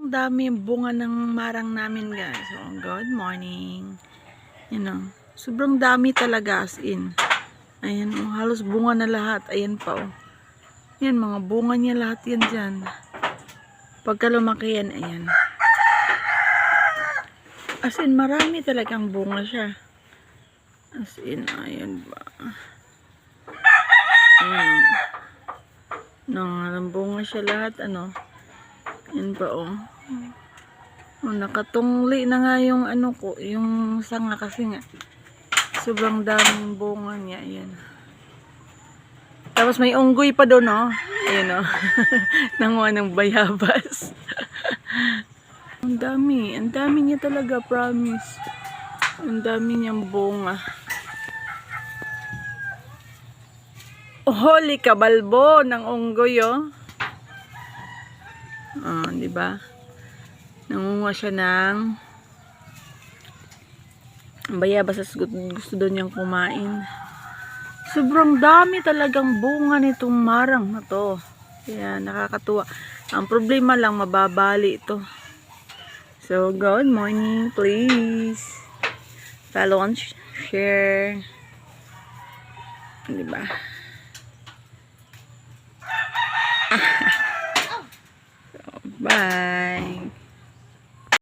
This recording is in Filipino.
Sobrang dami bunga ng marang namin, guys. So, good morning. Sobrang dami talaga, as in. Ayan, halos bunga na lahat. Ayan pa, oh. Yan, mga bunga niya lahat yan dyan. Pagka lumaki yan, ayan. As in, marami talagang bunga siya. As in, ayan ba. Ayan, bunga siya lahat, ano. Yan pa, oh. Nakatungli na nga yung ano ko, yung sanga kasi nga sobrang daming bunga niya. Ayan. Tapos may unggoy pa doon, oh. Ayan, oh. Nanguha ng bayabas. Ang dami niya talaga, promise. Ang dami niyang bunga. Oh, holy kabalbo ng unggoy, oh. Oh, di ba? Nangunguha siya ng bayabas, gusto doon niyang kumain. Sobrang dami talagang bunga nitong marang na to. Kaya nakakatuwa. Ang problema lang, mababali ito. So, good morning, please. Follow and share. Diba? So, bye.